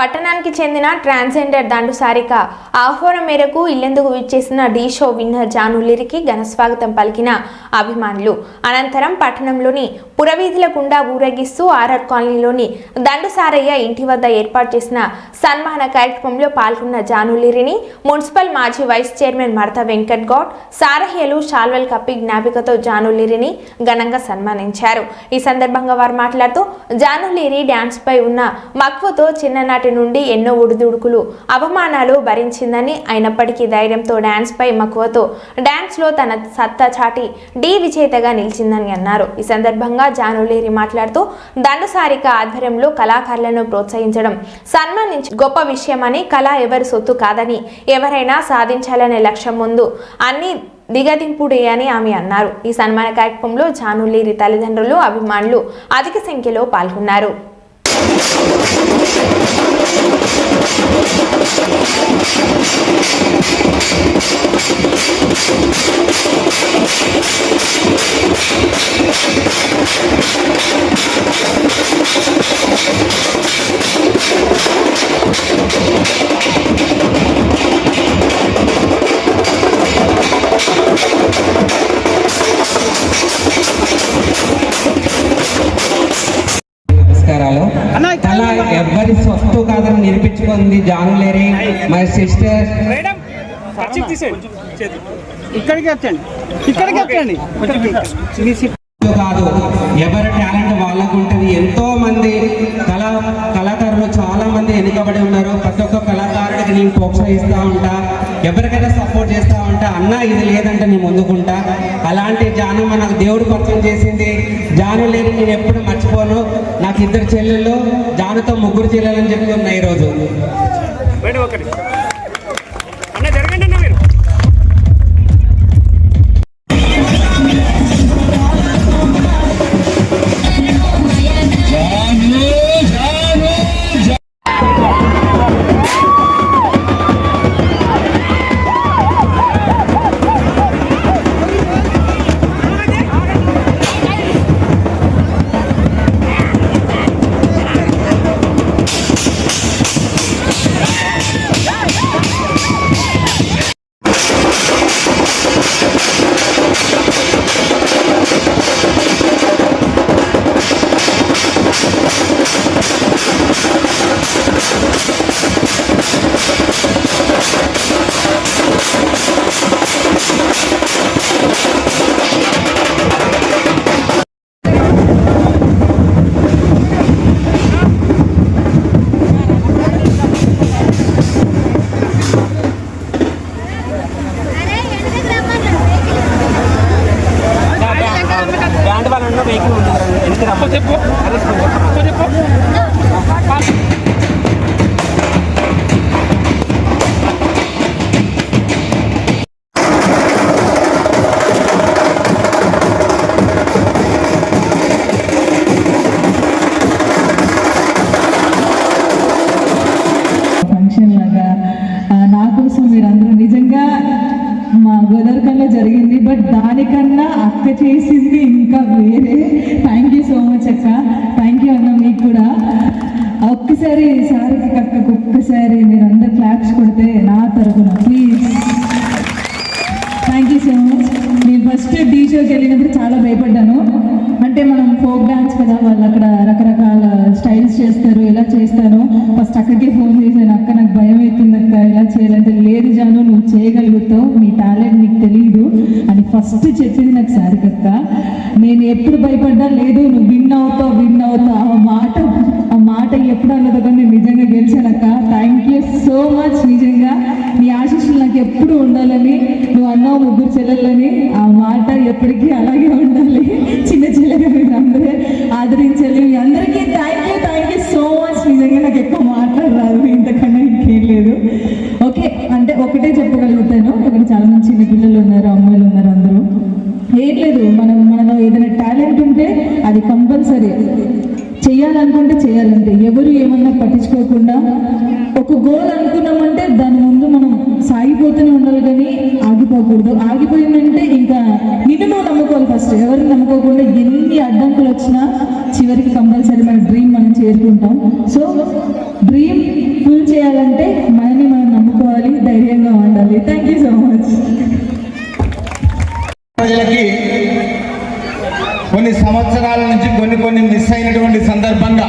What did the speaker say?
పట్టణానికి చెందిన ట్రాన్స్జెండర్ దండు సారిక ఆహ్వానం మేరకు ఇల్లెందుకు విచ్చేసిన డి షో విన్నర్ జానులిరికి ఘన స్వాగతం పలికిన అభిమానులు అనంతరం పట్టణంలోని పురవీధుల గుండా ఊరేగిస్తూ ఆర్ఆర్ కాలనీలోని దండు సారయ్య ఇంటి వద్ద ఏర్పాటు చేసిన సన్మాన కార్యక్రమంలో పాల్గొన్న జానులిరిని మున్సిపల్ మాజీ వైస్ చైర్మన్ మడత వెంకట్ గౌడ్ సారహ్యలు షాల్వెల్ కప్పి జ్ఞాపికతో జానులిరిని ఘనంగా సన్మానించారు. ఈ సందర్భంగా వారు మాట్లాడుతూ జానులిరి డ్యాన్స్ పై ఉన్న మక్కువతో చిన్ననాటి నుండి ఎన్నో ఒడిదుడుకులు అవమానాలు భరించిందని, అయినప్పటికీ ధైర్యంతో డ్యాన్స్ పై మక్కువతో డ్యాన్స్ లో తన సత్తా చాటి డి విజేతగా నిలిచిందని అన్నారు. ఈ సందర్భంగా జానులిరి మాట్లాడుతూ దండు సారిక ఆధ్వర్యంలో కళాకారులను ప్రోత్సహించడం సన్మానించ గొప్ప విషయమని, కళ ఎవరి సొత్తు కాదని, ఎవరైనా సాధించాలనే లక్ష్యం ముందు అన్ని దిగదింపుడే అని ఆమె అన్నారు. ఈ సన్మాన కార్యక్రమంలో జానులిరి తల్లిదండ్రులు, అభిమానులు అధిక సంఖ్యలో పాల్గొన్నారు. కళ ఎవరి సొత్తు కాదని నిరూపించుకుంది జానులిరి. మై సిస్టర్ కాదు, ఎవరి టాలెంట్ వాళ్ళకు ఉంటుంది. ఎంతో మంది కళాకారులు చాలా మంది వెనుకబడి ఉన్నారు. ప్రతి ఒక్క కళాకారుడికి నేను ప్రోత్సహిస్తూ ఉంటా, ఎవరికైనా సపోర్ట్ చేస్తూ ఉంటా. అన్న ఇది లేదంటే నేను ముందుకుంటా. అలాంటి జాను నాకు దేవుడు పరిచయం చేసింది. జానులిరి నేను ఎప్పుడు మర్చిపోను. నాకు 2 చెల్లెళ్ళు, జానుతో 3 చెల్లెలని చెప్తున్నా ఈరోజు. నా కోసం మీరందరూ నిజంగా మా గోదావరిలో జరిగింది, బట్ దానికన్నా అక్క చేసింది ఇంకా వేరే. థ్యాంక్ యూ సో మచ్ అక్క. థ్యాంక్ యూ అన్న మీకు కూడా. ఒక్కసారి సారికి అక్కకు ఒక్కసారి మీరు అందరు క్లాప్స్ కొడితే నా తరఫున please. Thank you so much. నేను ఫస్ట్ డి షోకి వెళ్ళినప్పుడు చాలా భయపడ్డాను. అంటే మనం ఫోక్ డాన్స్ కదా, వాళ్ళు అక్కడ రకరకాల స్టైల్స్ చేస్తారు, ఎలా చేస్తాను. ఫస్ట్ అక్కడికే ఫోన్ చేశాను, అక్క నాకు భయం అవుతుంది అక్క, ఎలా చేయాలంటే లేదు జాను నువ్వు చేయగలుగుతావు, నీ టాలెంట్ నీకు తెలియదు అని ఫస్ట్ చెప్పింది నాకు సారికక్క. నేను ఎప్పుడు భయపడ్డా లేదు నువ్వు విన్ అవుతావు ఆ మాట ఎప్పుడు అన్నదో కానీ నేను నిజంగా గెలిచానక్క. Thank you so much. నిజంగా నీ ఆశీస్సులు నాకు ఎప్పుడు ఉండాలని, నువ్వు అన్నావు 3 చెల్లెళ్ళని, ఆ మాట ఎప్పటికీ అలాగే ఉండాలి. చిన్న చెల్లెగా మీరు అందరూ ఆదరించాలి. మీ అందరికీ థ్యాంక్ యూ సో మచ్. నిజంగా నాకు ఎక్కువ మాట్లాడరాదు, ఇంతకన్నా ఇంకేం లేదు. ఓకే, అంటే ఒకటే చెప్పగలుగుతాను, ఇక్కడ చాలా మంది చిన్న పిల్లలు ఉన్నారు, అమ్మాయిలు ఉన్నారు, అందరూ ఏం లేదు. మనలో ఏదైనా టాలెంట్ ఉంటే అది కంపల్సరీ చేయాలనుకుంటే చేయాలంటే, ఎవరు ఏమన్నా పట్టించుకోకుండా ఒక గోల్ అనుకున్నామంటే దాని ముందు మనం సాగిపోతూనే ఉండాలి కానీ ఆగిపోకూడదు. ఆగిపోయిందంటే ఇంకా నిన్ను నువ్వు నమ్ముకోవాలి ఫస్ట్. ఎవరిని నమ్ముకోకుండా ఎన్ని అడ్డంకులు వచ్చినా చివరికి కంపల్సరీ మన డ్రీమ్ మనం చేరుకుంటాం. సో డ్రీమ్ ఫుల్ చేయాలంటే మనని మనం నమ్ముకోవాలి, ధైర్యంగా ఉండాలి. Thank you so much. ప్రజలకి కొన్ని సంవత్సరాల నుంచి కొన్ని మిస్ అయినటువంటి సందర్భంగా